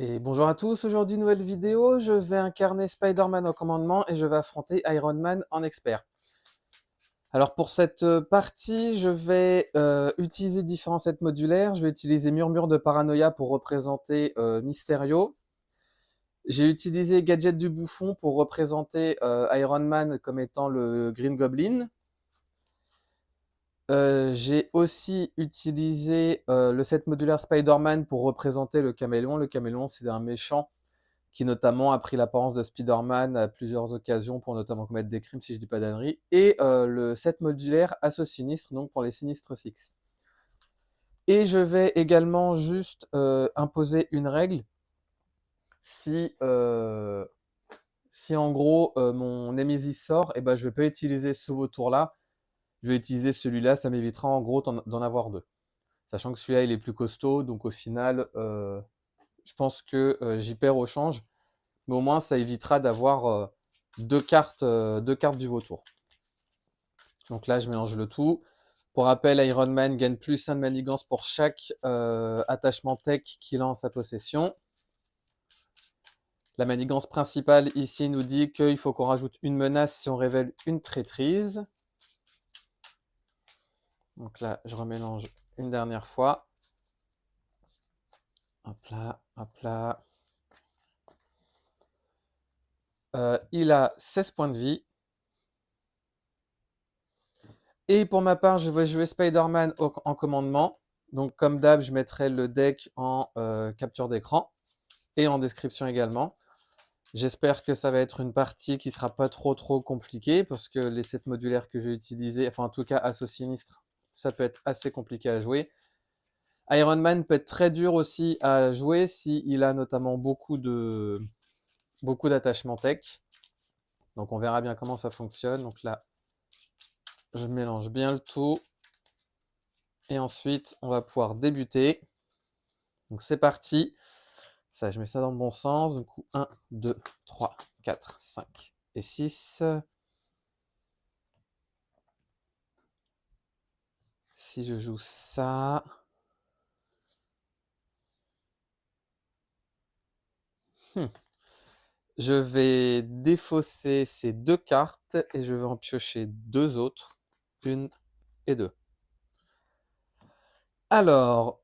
Et bonjour à tous, aujourd'hui nouvelle vidéo, je vais incarner Spider-Man au commandement et je vais affronter Iron Man en expert. Alors pour cette partie, je vais utiliser différents sets modulaires. Je vais utiliser Murmure de Paranoia pour représenter Mysterio. J'ai utilisé Gadget du Bouffon pour représenter Iron Man comme étant le Green Goblin. J'ai aussi utilisé le set modulaire Spider-Man pour représenter le Caméléon. Le Caméléon, c'est un méchant qui notamment a pris l'apparence de Spider-Man à plusieurs occasions pour notamment commettre des crimes, si je dis pas d'ânerie, et le set modulaire Assaut Sinistre, donc pour les Sinistres Six. Et je vais également juste imposer une règle. Si, si en gros mon Nemesis sort, et ben je vais pas utiliser ce vautour-là, je vais utiliser celui-là, ça m'évitera en gros d'en avoir deux. Sachant que celui-là il est plus costaud, donc au final, je pense que j'y perds au change. Mais au moins ça évitera d'avoir deux cartes du vautour. Donc là, je mélange le tout. Pour rappel, Iron Man gagne plus 1 de manigance pour chaque attachement tech qu'il a en sa possession. La manigance principale ici nous dit qu'il faut qu'on rajoute une menace si on révèle une traîtrise. Donc là, je remélange une dernière fois. Hop là, hop là. Il a 16 points de vie. Et pour ma part, je vais jouer Spider-Man en commandement. Donc comme d'hab, je mettrai le deck en capture d'écran et en description également. J'espère que ça va être une partie qui sera pas trop compliquée parce que les sets modulaires que j'ai utilisés, enfin en tout cas Assaut Sinistre, ça peut être assez compliqué à jouer. Iron Man peut être très dur aussi à jouer s'il a notamment beaucoup d'attachements tech. Donc on verra bien comment ça fonctionne. Donc là, je mélange bien le tout. Et ensuite, on va pouvoir débuter. Donc c'est parti. Ça, je mets ça dans le bon sens. Du coup, 1, 2, 3, 4, 5 et 6. Si je joue ça... Je vais défausser ces deux cartes et je vais en piocher deux autres. Une et deux. Alors,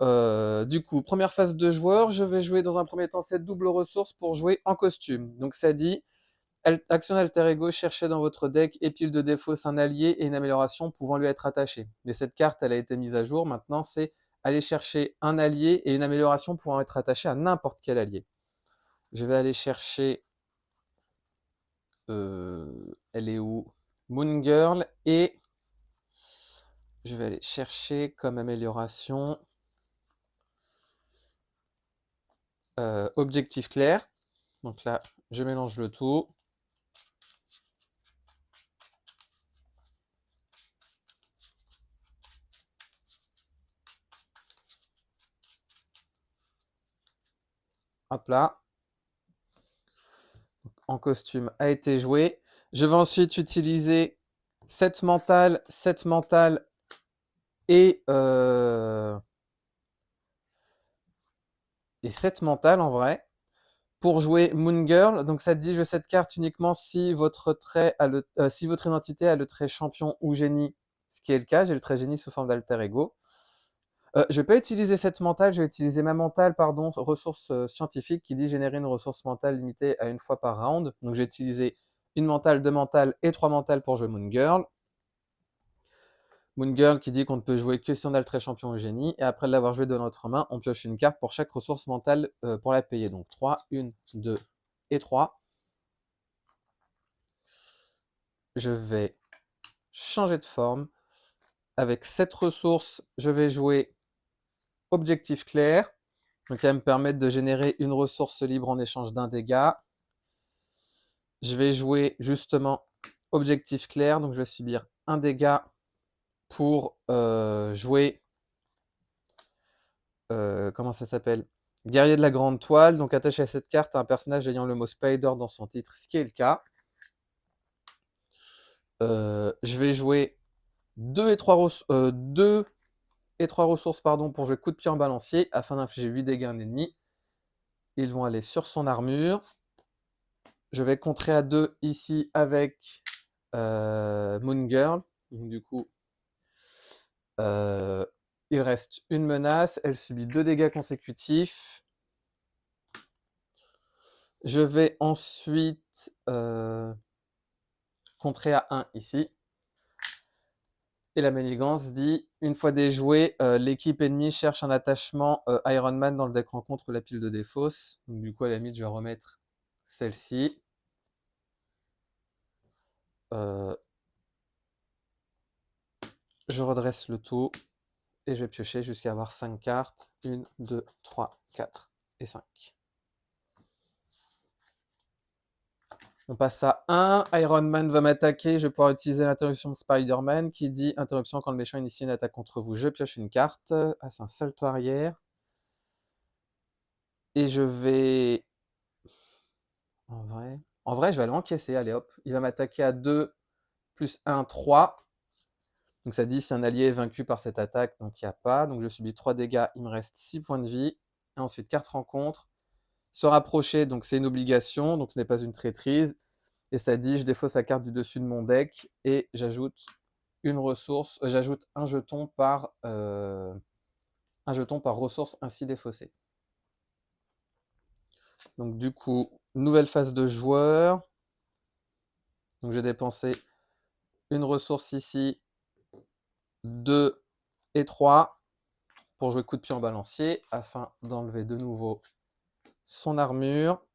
du coup, première phase de joueur, je vais jouer dans un premier temps cette double ressource pour jouer en costume. Donc ça dit, action alter ego, cherchez dans votre deck et pile de défausse un allié et une amélioration pouvant lui être attachée. Mais cette carte, elle a été mise à jour. Maintenant, c'est aller chercher un allié et une amélioration pouvant être attachée à n'importe quel allié. Je vais aller chercher... elle est où? Moon Girl, et je vais aller chercher comme amélioration objectif clair. Donc là, je mélange le tout. Hop là. En costume a été joué. Je vais ensuite utiliser 7 mental et 7 mental en vrai pour jouer Moon Girl. Donc ça dit, je cette carte uniquement si votre trait a si votre identité a le trait champion ou génie, ce qui est le cas. J'ai le trait génie sous forme d'alter ego. Je vais pas utiliser cette mentale, je vais utiliser ma mentale, pardon, ressource scientifique qui dit générer une ressource mentale limitée à une fois par round. Donc j'ai utilisé une mentale, deux mentales et trois mentales pour jouer Moon Girl. Moon Girl qui dit qu'on ne peut jouer que si on a le trait champion ou génie. Et après l'avoir joué de notre main, on pioche une carte pour chaque ressource mentale pour la payer. Donc 3, 1, 2 et 3. Je vais changer de forme. Avec cette ressource, je vais jouer objectif clair. Donc elle va me permettre de générer une ressource libre en échange d'un dégât. Je vais jouer justement objectif clair, donc je vais subir un dégât pour jouer, comment ça s'appelle, guerrier de la grande toile, donc attaché à cette carte à un personnage ayant le mot Spider dans son titre, ce qui est le cas. Je vais jouer 2 et 3 ressources pardon, pour jouer coup de pied en balancier afin d'infliger 8 dégâts à un ennemi. ils vont aller sur son armure. Je vais contrer à 2 ici avec Moon Girl. Donc du coup, il reste une menace. Elle subit 2 dégâts consécutifs. Je vais ensuite contrer à 1 ici. Et la manigance dit, une fois déjoué, l'équipe ennemie cherche un attachement Iron Man dans le deck rencontre la pile de défausse. Donc du coup, à la limite, je vais remettre celle-ci. Je redresse le tout et je vais piocher jusqu'à avoir 5 cartes. 1, 2, 3, 4 et 5. On passe à 1. Iron Man va m'attaquer. Je vais pouvoir utiliser l'interruption de Spider-Man qui dit interruption quand le méchant initie une attaque contre vous. Je pioche une carte. Ah, c'est un salto arrière. Et je vais... En vrai, je vais aller encaisser. Allez hop. Il va m'attaquer à 2 plus 1, 3. Donc ça dit si un allié est vaincu par cette attaque. Donc il n'y a pas. Donc je subis 3 dégâts. Il me reste 6 points de vie. Et ensuite, carte rencontre. Se rapprocher, donc c'est une obligation. Donc ce n'est pas une traîtrise. Et ça dit je défausse la carte du dessus de mon deck. Et j'ajoute une ressource. J'ajoute un jeton par ressource ainsi défaussée. Donc du coup, nouvelle phase de joueur. Donc j'ai dépensé une ressource ici, 2 et 3 pour jouer coup de pied en balancier afin d'enlever de nouveau son armure.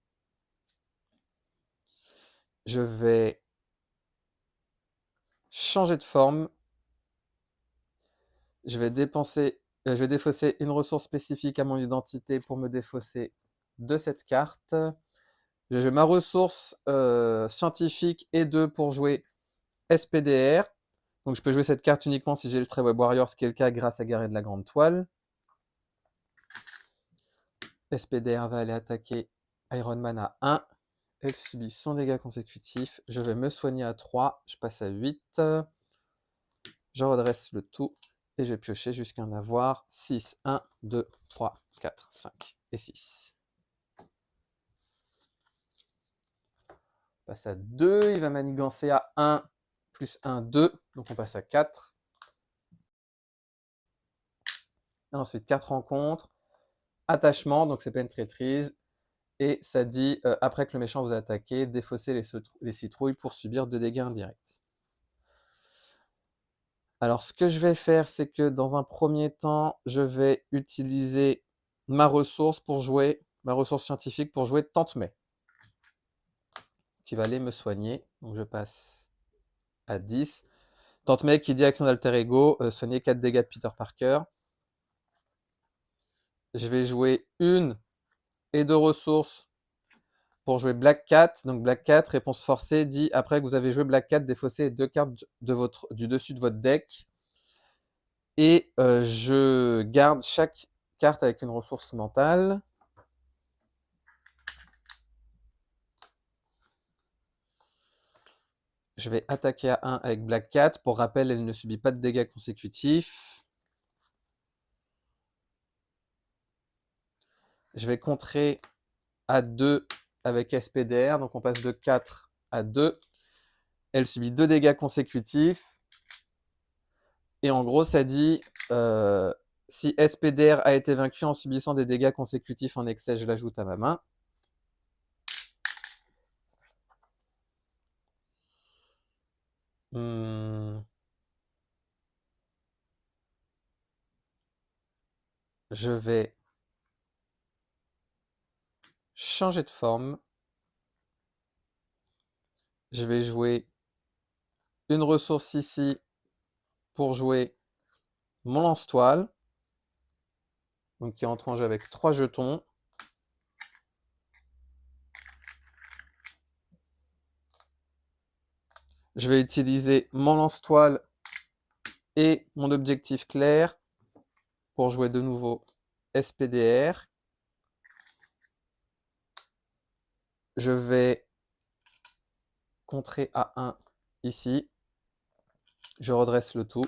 Je vais changer de forme. Je vais défausser une ressource spécifique à mon identité pour me défausser de cette carte. J'ai ma ressource scientifique et 2 pour jouer SPDR. Donc je peux jouer cette carte uniquement si j'ai le trait Web Warrior, ce qui est le cas grâce à Garret de la Grande Toile. SPDR va aller attaquer Iron Man à 1. Elle subit 100 dégâts consécutifs. Je vais me soigner à 3. Je passe à 8. Je redresse le tout. Et je vais piocher jusqu'à en avoir 6. 1, 2, 3, 4, 5 et 6. On passe à 2. Il va manigancer à 1 plus 1, 2. Donc on passe à 4. Et ensuite 4 rencontres. Attachement, donc c'est pas une traîtrise. Et ça dit, après que le méchant vous a attaqué, défausser les citrouilles pour subir 2 dégâts indirects. Alors, ce que je vais faire, c'est que dans un premier temps, je vais utiliser ma ressource scientifique pour jouer Tante May, qui va aller me soigner. Donc, je passe à 10. Tante May qui dit avec son alter ego, soigner 4 dégâts de Peter Parker. Je vais jouer 1 et 2 ressources pour jouer Black Cat. Donc, Black Cat, réponse forcée, dit après que vous avez joué Black Cat, défaussez 2 cartes du dessus de votre deck. Et je garde chaque carte avec une ressource mentale. Je vais attaquer à 1 avec Black Cat. Pour rappel, elle ne subit pas de dégâts consécutifs. Je vais contrer à 2 avec SPDR. Donc on passe de 4 à 2. Elle subit 2 dégâts consécutifs. Et en gros, ça dit si SPDR a été vaincu en subissant des dégâts consécutifs en excès, je l'ajoute à ma main. Je vais changer de forme. Je vais jouer une ressource ici pour jouer mon lance-toile. Donc qui entre en jeu avec 3 jetons. Je vais utiliser mon lance-toile et mon objectif clair pour jouer de nouveau SPDR. Je vais contrer à 1 ici. Je redresse le tout.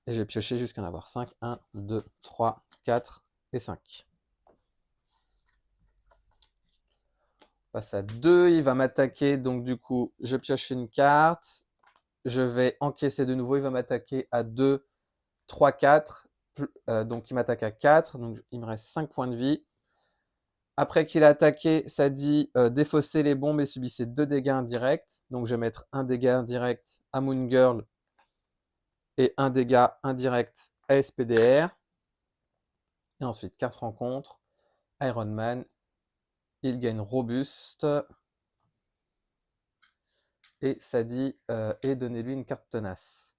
Et je vais piocher jusqu'à en avoir 5. 1, 2, 3, 4 et 5. passe à 2, il va m'attaquer, donc du coup, je pioche une carte. Je vais encaisser de nouveau, il va m'attaquer à 2, 3, 4. Donc il m'attaque à 4, donc il me reste 5 points de vie. Après qu'il a attaqué, ça dit défausser les bombes et subissez 2 dégâts indirects. Donc je vais mettre un dégât indirect à Moon Girl et un dégât indirect à SPDR. Et ensuite, 4 rencontres. Iron Man, il gagne robuste. Et ça dit et donnez-lui une carte tenace.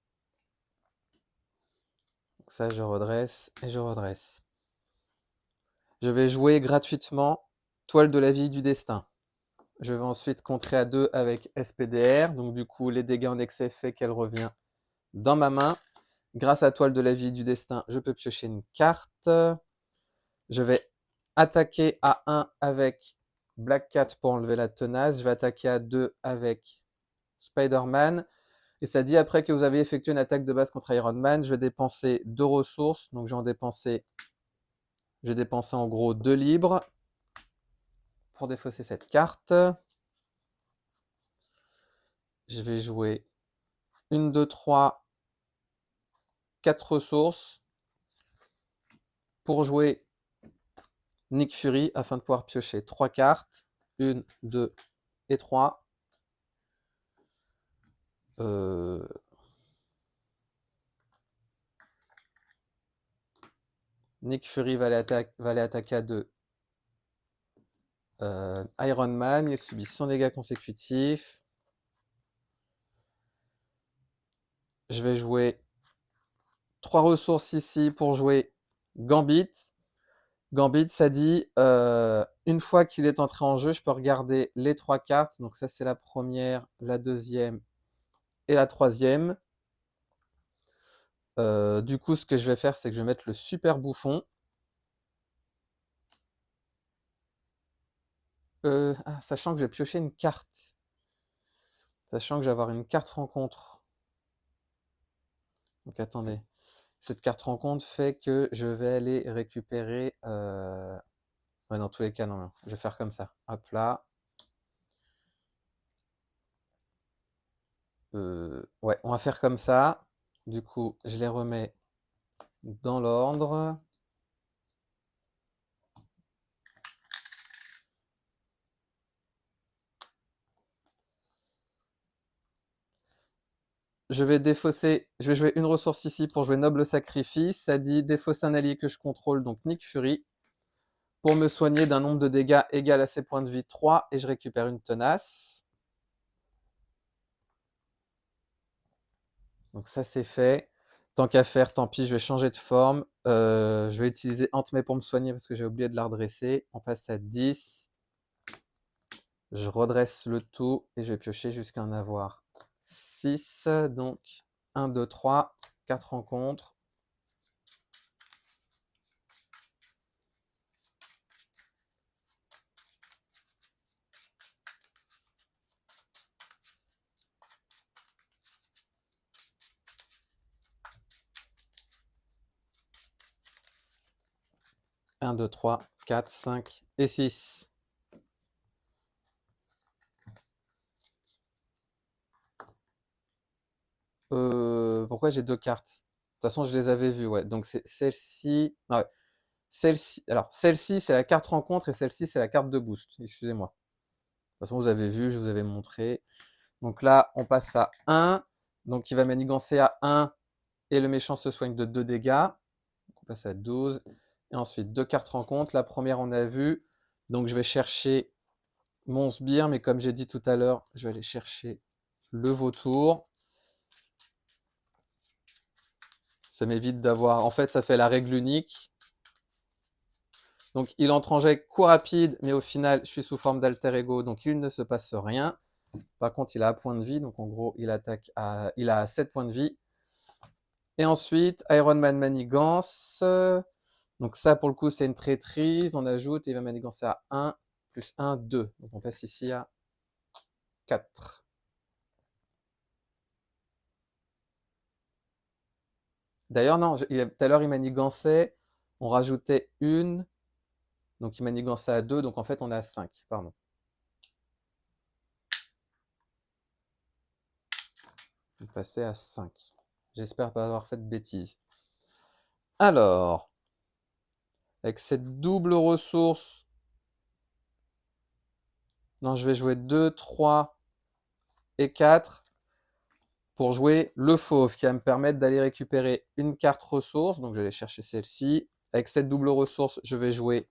Donc ça, je redresse et je redresse. Je vais jouer gratuitement Toile de la vie du destin. Je vais ensuite contrer à 2 avec SPDR. Donc du coup, les dégâts en excès fait qu'elle revient dans ma main. Grâce à Toile de la vie du destin, je peux piocher une carte. Je vais attaquer à 1 avec Black Cat pour enlever la tenace. Je vais attaquer à 2 avec Spider-Man. Et ça dit après que vous avez effectué une attaque de base contre Iron Man, je vais dépenser 2 ressources. Donc j'ai dépensé en gros 2 libres pour défausser cette carte. Je vais jouer 1, 2, 3, 4 ressources pour jouer Nick Fury afin de pouvoir piocher 3 cartes. 1, 2 et 3. Nick Fury va aller attaquer à 2. Iron Man, il subit 100 dégâts consécutifs. Je vais jouer 3 ressources ici pour jouer Gambit. Gambit, ça dit une fois qu'il est entré en jeu, je peux regarder les 3 cartes. Donc ça, c'est la première, la deuxième et la troisième. Du coup, ce que je vais faire, c'est que je vais mettre le super bouffon. Sachant que je vais piocher une carte. Sachant que je vais avoir une carte rencontre. Donc attendez. Cette carte rencontre fait que je vais aller récupérer... Ouais, dans tous les cas, non. Je vais faire comme ça. Hop là. Ouais, on va faire comme ça. Du coup, je les remets dans l'ordre. Je vais jouer une ressource ici pour jouer Noble Sacrifice. Ça dit défausser un allié que je contrôle, donc Nick Fury, pour me soigner d'un nombre de dégâts égal à ses points de vie 3 et je récupère une tenace. Donc ça c'est fait. Tant qu'à faire, tant pis, je vais changer de forme. Je vais utiliser Ant-May pour me soigner parce que j'ai oublié de la redresser. On passe à 10. Je redresse le tout et je vais piocher jusqu'à en avoir 6. Donc 1, 2, 3, 4 rencontres. Un, 2, 3, 4, 5 et 6. Pourquoi j'ai 2 cartes? De toute façon, je les avais vues, ouais. Donc c'est celle-ci. Ah ouais. Celle-ci. Alors, celle-ci, c'est la carte rencontre et celle-ci, c'est la carte de boost. Excusez-moi. De toute façon, vous avez vu, je vous avais montré. Donc là, on passe à 1. Donc il va manigancer à 1 et le méchant se soigne de 2 dégâts. Donc on passe à 12. Et ensuite, 2 cartes rencontre. La première, on a vu. Donc je vais chercher mon sbire, mais comme j'ai dit tout à l'heure, je vais aller chercher le vautour. Ça m'évite d'avoir... En fait, ça fait la règle unique. Donc, il entre en jet coup rapide, mais au final, je suis sous forme d'alter ego, donc il ne se passe rien. Par contre, il a un point de vie, donc en gros, il a 7 points de vie. Et ensuite, Iron Man manigance. Donc ça, pour le coup, c'est une traîtrise. On ajoute, et il va manigancer à 1, plus 1, 2. Donc on passe ici à 4. D'ailleurs, non, tout à l'heure, il manigançait, on rajoutait une, donc il manigançait à 2, donc en fait, on est à 5, pardon. Je vais passer à 5. J'espère pas avoir fait de bêtises. Alors, avec cette double ressource, non, je vais jouer 2, 3 et 4 pour jouer le fauve, qui va me permettre d'aller récupérer une carte ressource. Donc, je vais aller chercher celle-ci. Avec cette double ressource, je vais jouer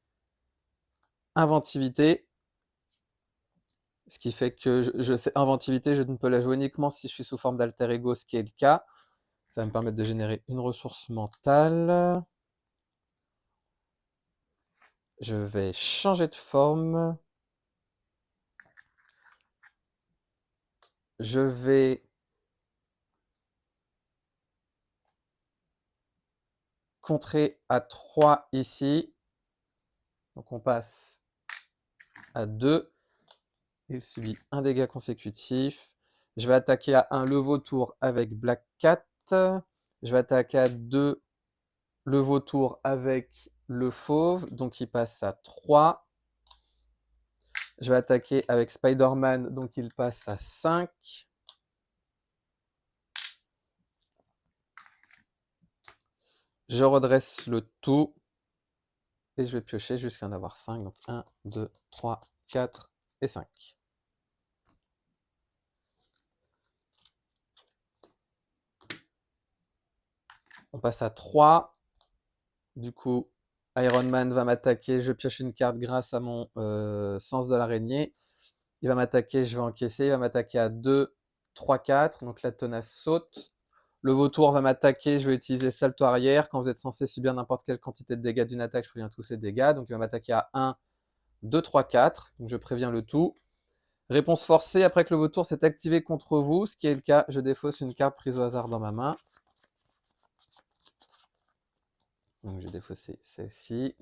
inventivité. Ce qui fait que inventivité, je ne peux la jouer uniquement si je suis sous forme d'alter ego, ce qui est le cas. Ça va me permettre de générer une ressource mentale. Je vais changer de forme. Je vais contrer à 3 ici. Donc on passe à 2. Il subit un dégât consécutif. Je vais attaquer à 1 le vautour avec Black Cat. Je vais attaquer à 2 le vautour avec le fauve. Donc il passe à 3. Je vais attaquer avec Spider-Man. Donc il passe à 5. Je redresse le tout. Et je vais piocher jusqu'à en avoir 5. Donc 1, 2, 3, 4 et 5. On passe à 3. Du coup, Iron Man va m'attaquer. Je pioche une carte grâce à mon sens de l'araignée. Il va m'attaquer, je vais encaisser. Il va m'attaquer à 2, 3, 4. Donc la tenace saute. Le vautour va m'attaquer. Je vais utiliser salto arrière. Quand vous êtes censé subir n'importe quelle quantité de dégâts d'une attaque, je préviens tous ces dégâts. Donc il va m'attaquer à 1, 2, 3, 4. Donc je préviens le tout. Réponse forcée, après que le vautour s'est activé contre vous, ce qui est le cas, je défausse une carte prise au hasard dans ma main. Donc je vais défausser celle-ci.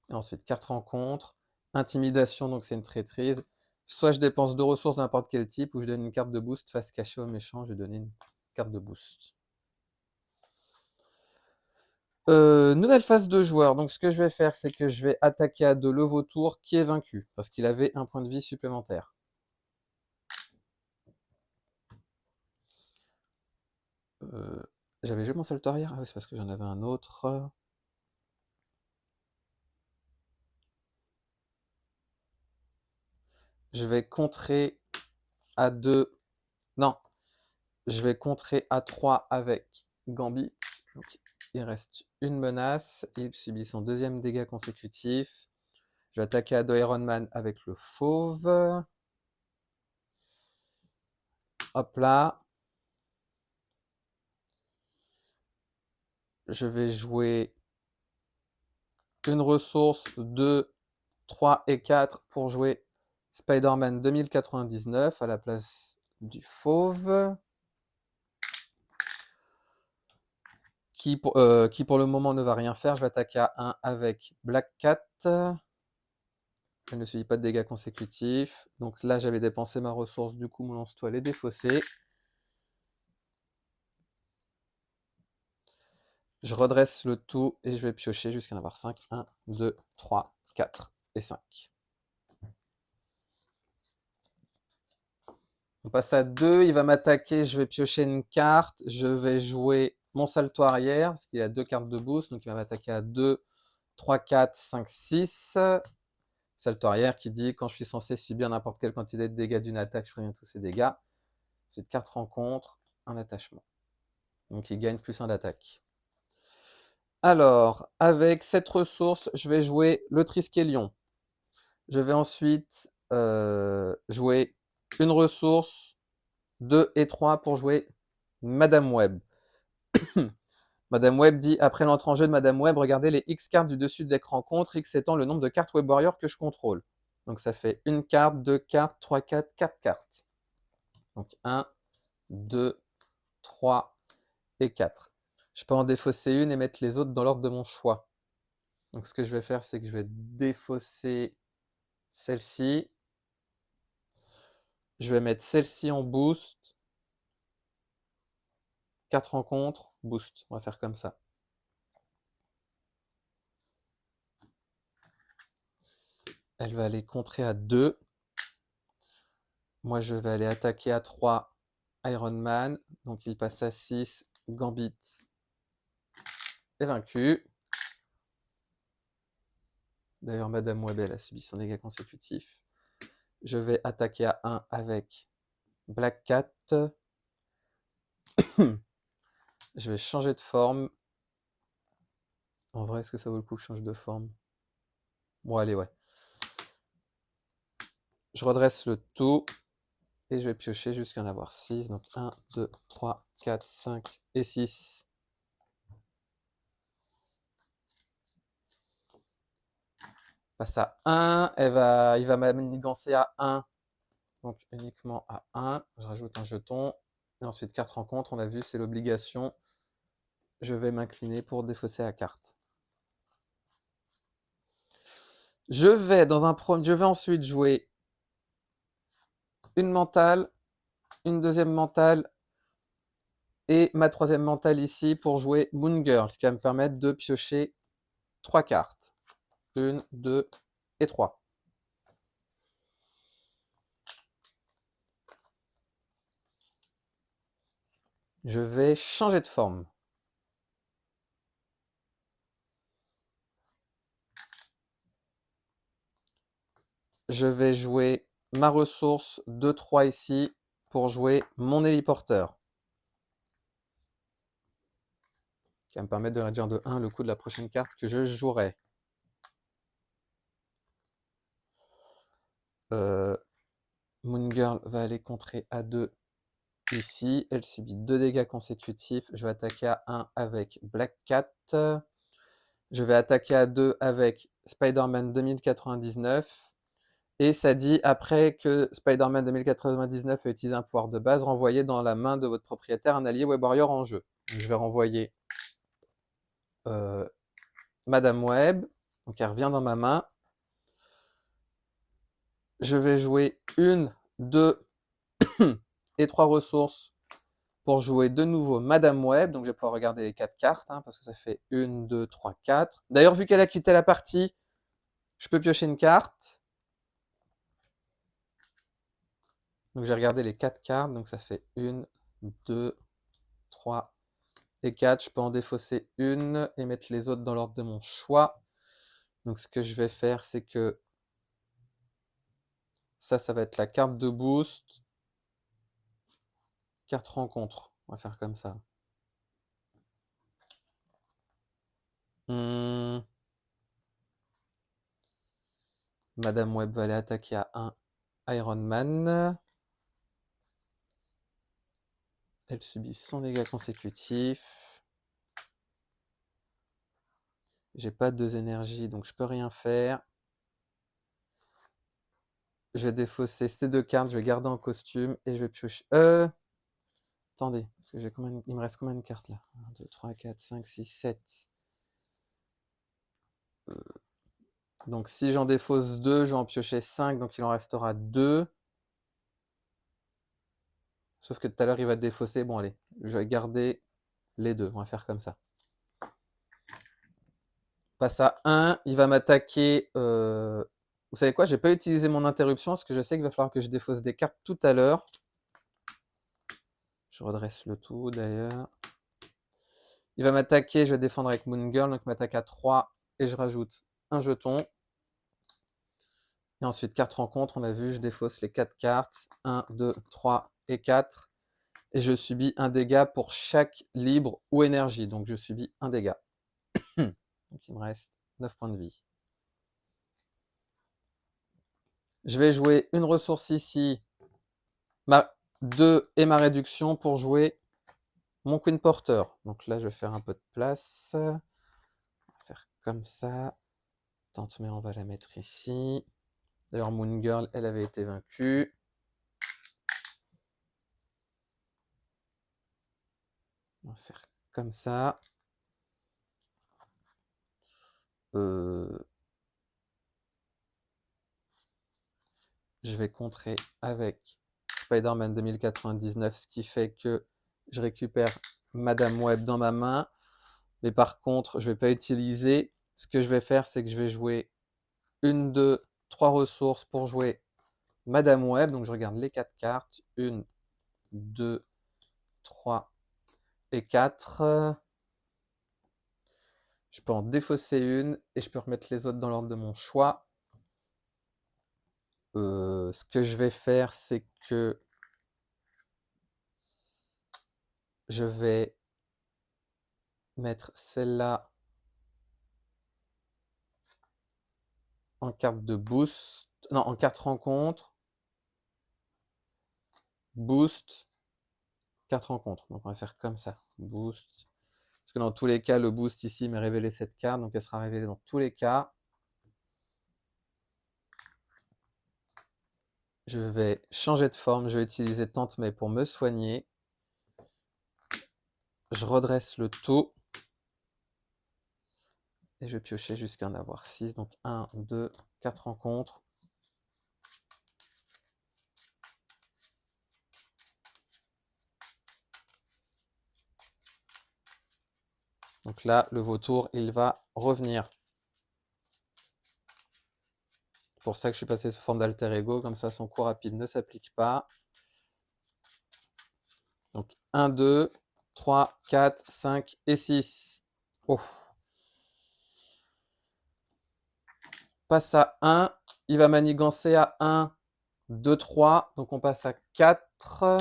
Et ensuite, carte rencontre. Intimidation, donc c'est une traîtrise. Soit je dépense 2 ressources de n'importe quel type, ou je donne une carte de boost face cachée au méchant, je vais donner une carte de boost. Nouvelle phase de joueur. Donc ce que je vais faire, c'est que je vais attaquer à 2 le vautour qui est vaincu, parce qu'il avait un point de vie supplémentaire. J'avais joué mon salto arrière? Ah oui, c'est parce que j'en avais un autre. Je vais contrer à 2. Non, je vais contrer à 3 avec Gambit. Donc, il reste une menace. Il subit son deuxième dégât consécutif. Je vais attaquer à 2 Iron Man avec le fauve. Hop là. Je vais jouer une ressource, 2, 3 et 4 pour jouer Spider-Man 2099 à la place du fauve. Qui pour le moment ne va rien faire. Je vais attaquer à 1 avec Black Cat. Je ne subis pas de dégâts consécutifs. Donc là, j'avais dépensé ma ressource, du coup, mon lance-toile est défaussé. Je redresse le tout et je vais piocher jusqu'à en avoir 5. 1, 2, 3, 4 et 5. On passe à 2, il va m'attaquer, je vais piocher une carte, je vais jouer mon salto arrière, parce qu'il y a 2 cartes de boost, donc il va m'attaquer à 2, 3, 4, 5, 6. Salto arrière qui dit quand je suis censé subir n'importe quelle quantité de dégâts d'une attaque, je préviens tous ces dégâts. Ensuite, carte rencontre, un attachement. Donc il gagne plus 1 d'attaque. Alors, avec cette ressource, je vais jouer le Triskelion. Je vais ensuite jouer une ressource, 2 et 3 pour jouer Madame Web. Madame Web dit, après l'entrée en jeu de Madame Web, regardez les X cartes du dessus de l'écran contre, X étant le nombre de cartes Web Warrior que je contrôle. Donc ça fait une carte, 2 cartes, 3 cartes, 4 cartes. Donc 1, 2, 3 et 4. Je peux en défausser une et mettre les autres dans l'ordre de mon choix. Donc ce que je vais faire, c'est que je vais défausser celle-ci. Je vais mettre celle-ci en boost. 4 rencontres, boost. On va faire comme ça. Elle va aller contrer à 2. Moi, je vais aller attaquer à 3 Iron Man. Donc il passe à 6. Gambit est vaincu. D'ailleurs, Madame Web, elle a subi son dégât consécutif. Je vais attaquer à 1 avec Black Cat. Je vais changer de forme. En vrai, est-ce que ça vaut le coup que je change de forme? Bon, allez, ouais. Je redresse le tout. Et je vais piocher jusqu'à en avoir 6. Donc 1, 2, 3, 4, 5 et 6. Passe à 1. Il va manigancer à 1. Donc uniquement à 1. Je rajoute un jeton. Et ensuite, carte rencontre. On a vu, c'est l'obligation. Je vais m'incliner pour défausser la carte. Je vais ensuite jouer une mentale, une deuxième mentale et ma troisième mentale ici pour jouer Moon Girl, ce qui va me permettre de piocher 3 cartes. 1, 2 et 3. Je vais changer de forme. Je vais jouer ma ressource 2-3 ici pour jouer mon héliporteur. Qui va me permettre de réduire de 1 le coût de la prochaine carte que je jouerai. Moon Girl va aller contrer à 2 ici. Elle subit 2 dégâts consécutifs. Je vais attaquer à 1 avec Black Cat. Je vais attaquer à 2 avec Spider-Man 2099. Et ça dit, après que Spider-Man 2099 a utilisé un pouvoir de base, renvoyez dans la main de votre propriétaire un allié Web Warrior en jeu. Donc, je vais renvoyer Madame Web. Donc elle revient dans ma main. Je vais jouer 1, 2 et 3 ressources pour jouer de nouveau Madame Web. Donc je vais pouvoir regarder les 4 cartes, parce que ça fait 1, 2, 3, 4. D'ailleurs, vu qu'elle a quitté la partie, je peux piocher une carte. Donc j'ai regardé les 4 cartes, donc ça fait 1, 2, 3 et 4. Je peux en défausser une et mettre les autres dans l'ordre de mon choix. Donc ce que je vais faire, c'est que ça va être la carte de boost. Carte rencontre. On va faire comme ça. Madame Web va aller attaquer à 1 Iron Man. Elle subit 100 dégâts consécutifs. J'ai pas 2 énergies, donc je peux rien faire. Je vais défausser ces 2 cartes, je vais garder en costume et je vais piocher. Attendez, parce que j'ai combien... il me reste combien de cartes là? 1, 2, 3, 4, 5, 6, 7. Donc si j'en défausse 2, je vais en piocher 5, donc il en restera 2. Sauf que tout à l'heure, il va défausser. Bon, allez, je vais garder les 2. On va faire comme ça. Passe à 1, il va m'attaquer. Vous savez quoi? Je n'ai pas utilisé mon interruption parce que je sais qu'il va falloir que je défausse des cartes tout à l'heure. Je redresse le tout d'ailleurs. Il va m'attaquer, je vais défendre avec Moon Girl, donc il m'attaque à 3 et je rajoute un jeton. Et ensuite, carte rencontre, on a vu, je défausse les 4 cartes. 1, 2, 3 et 4. Et je subis un dégât pour chaque libre ou énergie. Donc je subis un dégât. Donc il me reste 9 points de vie. Je vais jouer une ressource ici, ma 2 et ma réduction pour jouer mon Queen Porter. Donc là, je vais faire un peu de place. On va faire comme ça. Tante Mère, on va la mettre ici. D'ailleurs, Moon Girl, elle avait été vaincue. On va faire comme ça. Je vais contrer avec Spider-Man 2099, ce qui fait que je récupère Madame Web dans ma main. Mais par contre, je ne vais pas utiliser. Ce que je vais faire, c'est que je vais jouer 1, 2, 3 ressources pour jouer Madame Web. Donc je regarde les 4 cartes. 1, 2, 3 et 4. Je peux en défausser une et je peux remettre les autres dans l'ordre de mon choix. Ce que je vais faire, c'est que je vais mettre celle-là en carte de boost. Non, en carte rencontre. Boost, carte rencontre. Donc on va faire comme ça. Boost. Parce que dans tous les cas, le boost ici m'est révélé cette carte. Donc elle sera révélée dans tous les cas. Je vais changer de forme. Je vais utiliser Tante May pour me soigner. Je redresse le tout. Et je vais piocher jusqu'à en avoir 6. Donc 1, 2, 4 rencontres. Donc là, le vautour, il va revenir. C'est pour ça que je suis passé sous forme d'alter ego. Comme ça, son coup rapide ne s'applique pas. Donc 1, 2, 3, 4, 5 et 6. Oh. Passe à 1. Il va manigancer à 1, 2, 3. Donc on passe à 4.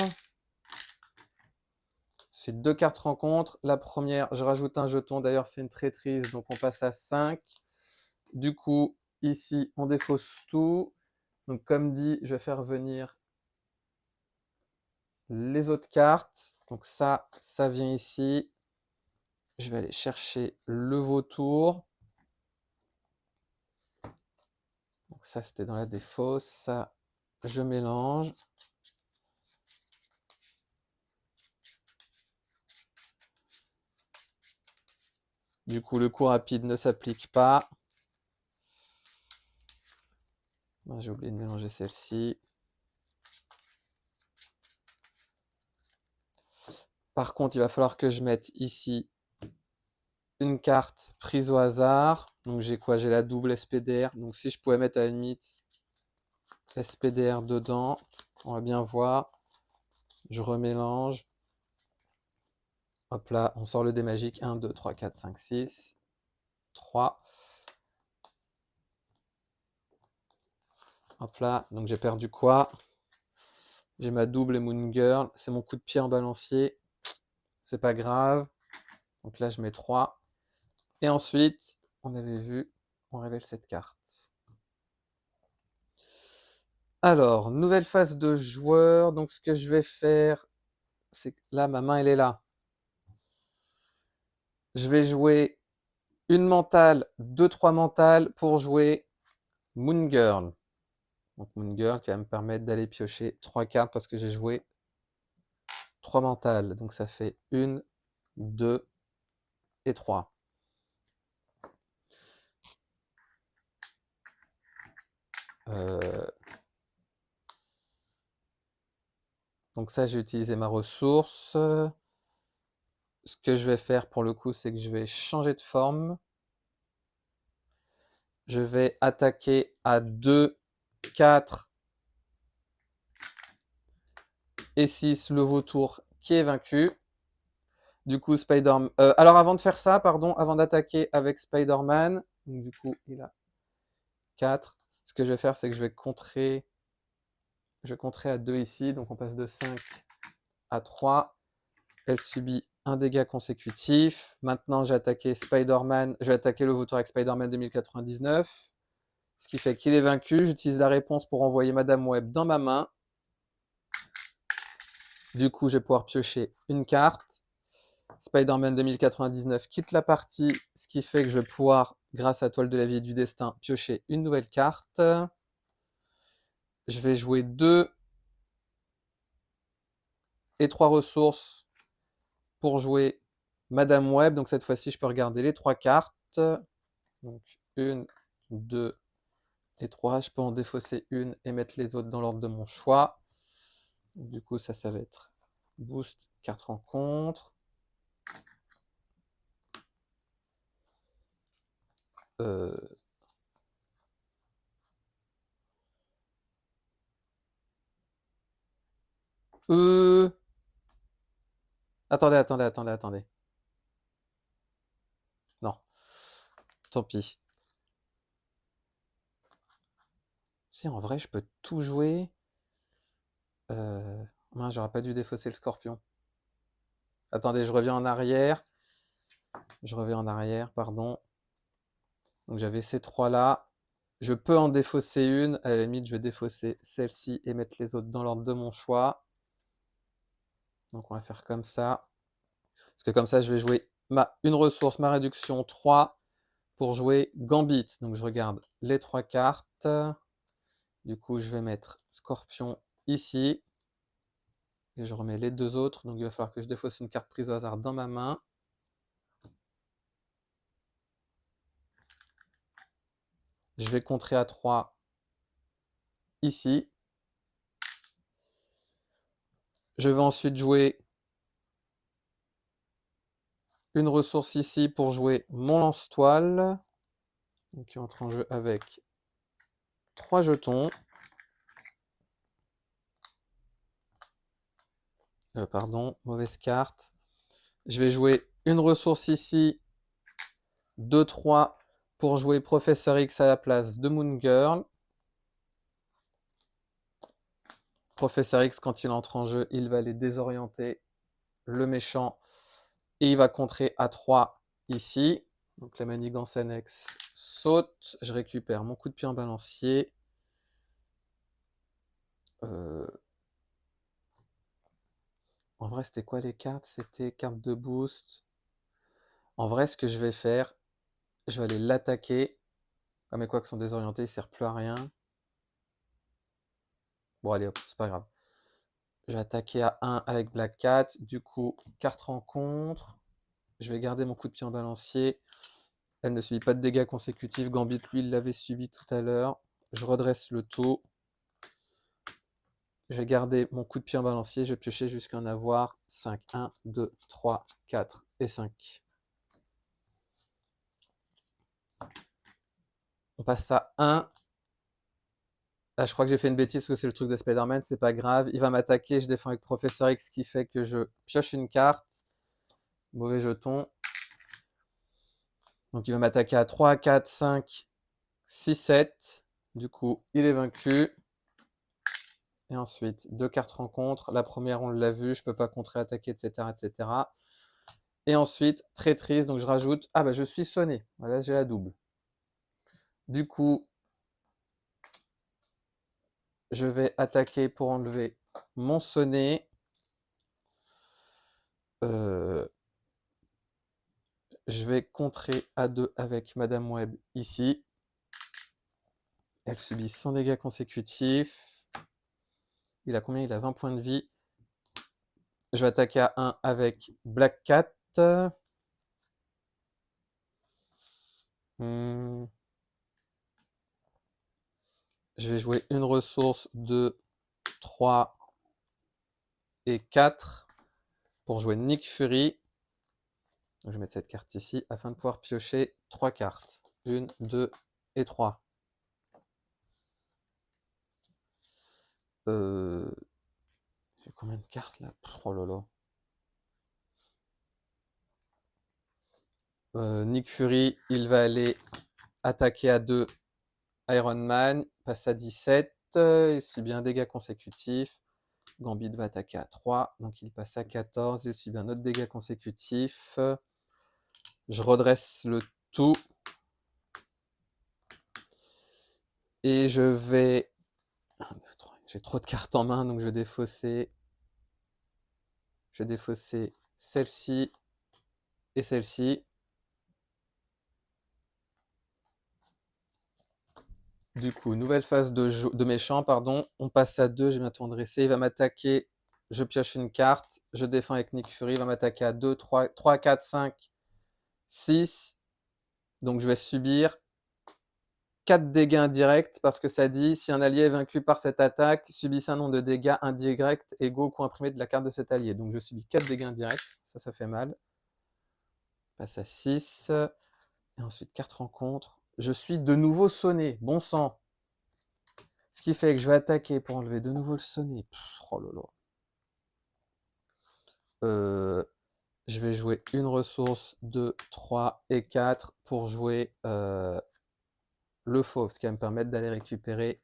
Ensuite, 2 cartes rencontres. La première, je rajoute un jeton. D'ailleurs, c'est une traîtrise. Donc on passe à 5. Du coup, ici, on défausse tout. Donc comme dit, je vais faire venir les autres cartes. Donc ça vient ici. Je vais aller chercher le vautour. Donc ça, c'était dans la défausse. Ça, je mélange. Du coup, le coup rapide ne s'applique pas. J'ai oublié de mélanger celle-ci. Par contre, il va falloir que je mette ici une carte prise au hasard. Donc j'ai quoi? J'ai la double SPDR. Donc si je pouvais mettre à la limite SPDR dedans, on va bien voir. Je remélange. Hop là, on sort le dé magique. 1, 2, 3, 4, 5, 6. 3. Hop là, donc j'ai perdu quoi? J'ai ma double Moon Girl. C'est mon coup de pied en balancier. C'est pas grave. Donc là, je mets 3. Et ensuite, on avait vu, on révèle cette carte. Alors, nouvelle phase de joueur. Donc, ce que je vais faire, c'est que là, ma main, elle est là. Je vais jouer une mentale, 2-3 mentales pour jouer Moon Girl. Donc, Moon Girl qui va me permettre d'aller piocher 3 cartes parce que j'ai joué 3 mentales. Donc, ça fait 1, 2 et 3. Donc ça, j'ai utilisé ma ressource. Ce que je vais faire pour le coup, c'est que je vais changer de forme. Je vais attaquer à 2, 4 et 6 le vautour qui est vaincu. Du coup, Spider-Man... alors avant de faire ça, pardon, avant d'attaquer avec Spider-Man, du coup, il a 4. Ce que je vais faire, c'est que je vais contrer à 2 ici. Donc on passe de 5 à 3. Elle subit un dégât consécutif. Maintenant, j'ai attaqué Spider-Man. Je vais attaquer le vautour avec Spider-Man 2099. Ce qui fait qu'il est vaincu. J'utilise la réponse pour envoyer Madame Web dans ma main. Du coup, je vais pouvoir piocher une carte. Spider-Man 2099 quitte la partie, ce qui fait que je vais pouvoir, grâce à Toile de la vie et du destin, piocher une nouvelle carte. Je vais jouer 2 et 3 ressources pour jouer Madame Web. Donc cette fois-ci, je peux regarder les 3 cartes. Donc 1, 2 et 3. Je peux en défausser une et mettre les autres dans l'ordre de mon choix. Du coup, ça va être boost, carte rencontre. Euh, Attendez, attendez, attendez, attendez. Non, tant pis. Si, en vrai, je peux tout jouer. Mince, j'aurais pas dû défausser le scorpion. Attendez, je reviens en arrière. Je reviens en arrière, pardon. Donc j'avais ces trois-là. Je peux en défausser une. À la limite, je vais défausser celle-ci et mettre les autres dans l'ordre de mon choix. Donc on va faire comme ça. Parce que comme ça, je vais jouer une ressource, ma réduction 3 pour jouer Gambit. Donc je regarde les trois cartes. Du coup, je vais mettre Scorpion ici. Et je remets les deux autres. Donc il va falloir que je défausse une carte prise au hasard dans ma main. Je vais contrer à 3 ici. Je vais ensuite jouer une ressource ici pour jouer mon lance-toile. Donc qui entre en jeu avec 3 jetons. Pardon, mauvaise carte. Je vais jouer une ressource ici, 2-3 pour jouer Professeur X à la place de Moon Girl. Professeur X, quand il entre en jeu, il va aller désorienter le méchant et il va contrer à 3 ici. Donc la manigance annexe saute. Je récupère mon coup de pied en balancier. En vrai, c'était quoi les cartes? C'était carte de boost. En vrai, ce que je vais faire, je vais aller l'attaquer. Ah, mais quoi que sont désorientés, il ne sert plus à rien. Bon, allez, hop, c'est pas grave. Je vais attaquer à 1 avec Black Cat. Du coup, carte rencontre. Je vais garder mon coup de pied en balancier. Elle ne subit pas de dégâts consécutifs. Gambit, lui, il l'avait subi tout à l'heure. Je redresse le tout. Je vais garder mon coup de pied en balancier. Je vais piocher jusqu'à en avoir 5. 1, 2, 3, 4 et 5. On passe à 1. Ah, je crois que j'ai fait une bêtise parce que c'est le truc de Spider-Man. C'est pas grave. Il va m'attaquer. Je défends avec Professeur X, ce qui fait que je pioche une carte. Mauvais jeton. Donc il va m'attaquer à 3, 4, 5, 6, 7. Du coup, il est vaincu. Et ensuite, 2 cartes rencontre. La première, on l'a vu, je ne peux pas contre-attaquer, etc., etc. Et ensuite, traîtrise, donc je rajoute... Ah bah je suis sonné. Voilà, j'ai la double. Du coup, je vais attaquer pour enlever mon sonnet. Je vais contrer à 2 avec Madame Web ici. Elle subit 100 dégâts consécutifs. Il a combien? Il a 20 points de vie. Je vais attaquer à 1 avec Black Cat. Je vais jouer une ressource de 3 et 4 pour jouer Nick Fury. Je vais mettre cette carte ici afin de pouvoir piocher 3 cartes. 1, 2 et 3. J'ai combien de cartes là? Oh là là. Nick Fury, il va aller attaquer à 2 Iron Man, passe à 17, il subit un dégât consécutif. Gambit va attaquer à 3, donc il passe à 14, il subit un autre dégât consécutif. Je redresse le tout. Et je vais... J'ai trop de cartes en main, donc je vais défausser... celle-ci et celle-ci. Du coup, nouvelle phase de méchant, pardon. On passe à 2, je vais bientôt redresser. Il va m'attaquer, je pioche une carte. Je défends avec Nick Fury, il va m'attaquer à 2, 3, 4, 5, 6. Donc je vais subir 4 dégâts indirects parce que ça dit si un allié est vaincu par cette attaque, subissez un nombre de dégâts indirects égaux au coût imprimé de la carte de cet allié. Donc je subis 4 dégâts indirects, ça fait mal. Je passe à 6. Et ensuite, carte rencontre. Je suis de nouveau sonné, bon sang. Ce qui fait que je vais attaquer pour enlever de nouveau le sonnet. Oh là là. Je vais jouer une ressource, 2, 3 et 4 pour jouer le fauve, ce qui va me permettre d'aller récupérer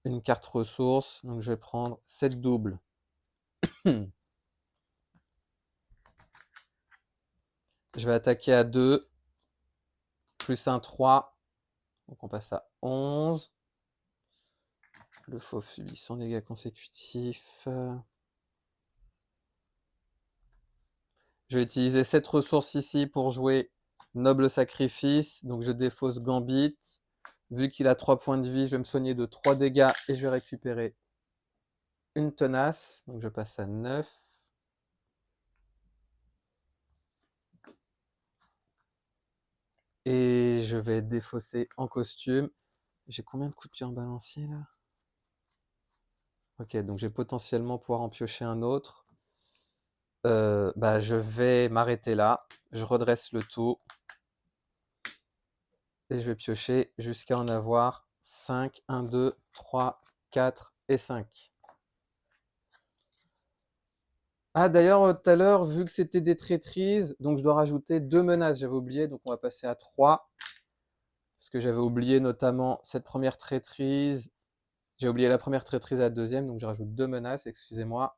une carte ressource. Donc je vais prendre cette double. Je vais attaquer à 2, plus un 3. Donc on passe à 11. Le fauve subit son dégât consécutif. Je vais utiliser cette ressource ici pour jouer Noble Sacrifice. Donc je défausse Gambit. Vu qu'il a 3 points de vie, je vais me soigner de 3 dégâts et je vais récupérer une tenace. Donc je passe à 9. Et je vais défausser en costume. J'ai combien de coups de pied en balancier là? Ok, donc je vais potentiellement pouvoir en piocher un autre. Je vais m'arrêter là. Je redresse le tout. Et je vais piocher jusqu'à en avoir 5. 1, 2, 3, 4 et 5. Ah d'ailleurs, tout à l'heure, vu que c'était des traîtrises, donc je dois rajouter 2 menaces, j'avais oublié, donc on va passer à 3. Parce que j'avais oublié notamment cette première traîtrise. J'ai oublié la première traîtrise à la deuxième, donc je rajoute 2 menaces, excusez-moi.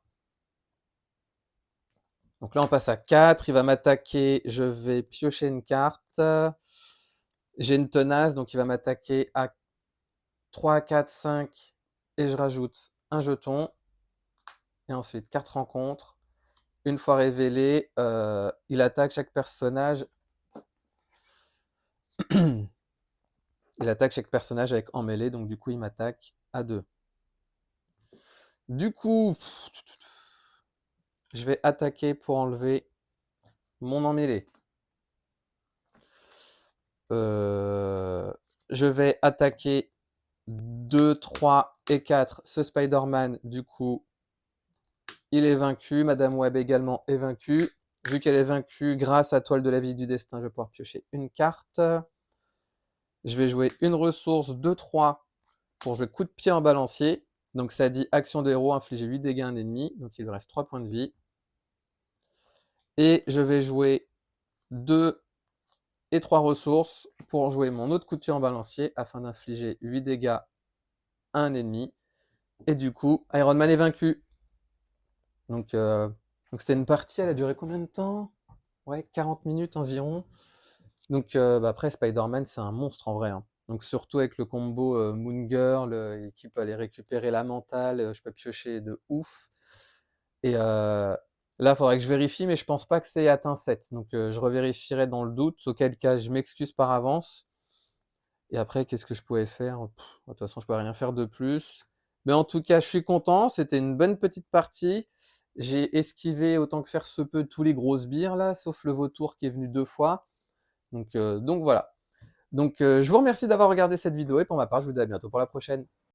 Donc là, on passe à 4, il va m'attaquer, je vais piocher une carte. J'ai une tenace, donc il va m'attaquer à 3, 4, 5, et je rajoute un jeton. Et ensuite, carte rencontre. Une fois révélé, il attaque chaque personnage. Il attaque chaque personnage avec en mêlée, donc du coup, il m'attaque à 2. Du coup, je vais attaquer pour enlever mon emmêlé. Je vais attaquer 2, 3 et 4 ce Spider-Man. Du coup, il est vaincu. Madame Web également est vaincue. Vu qu'elle est vaincue, grâce à Toile de la vie du destin, je vais pouvoir piocher une carte. Je vais jouer une ressource 2-3 pour jouer coup de pied en balancier. Donc ça dit action de héros, infliger 8 dégâts à un ennemi. Donc il lui reste 3 points de vie. Et je vais jouer 2 et 3 ressources pour jouer mon autre coup de pied en balancier afin d'infliger 8 dégâts à un ennemi. Et du coup, Iron Man est vaincu. Donc c'était une partie, elle a duré combien de temps? Ouais, 40 minutes environ. Donc après, Spider-Man, c'est un monstre en vrai, hein. Donc surtout avec le combo Moon Girl, qui peut aller récupérer la mentale, je peux piocher de ouf. Et là, il faudrait que je vérifie, mais je pense pas que c'est atteint 7. Donc je revérifierai dans le doute, auquel cas je m'excuse par avance. Et après, qu'est-ce que je pouvais faire? De toute façon, je ne pouvais rien faire de plus. Mais en tout cas, je suis content. C'était une bonne petite partie. J'ai esquivé autant que faire se peut tous les gros sbires là, sauf le vautour qui est venu 2 fois. Donc voilà. Donc je vous remercie d'avoir regardé cette vidéo et pour ma part, je vous dis à bientôt pour la prochaine.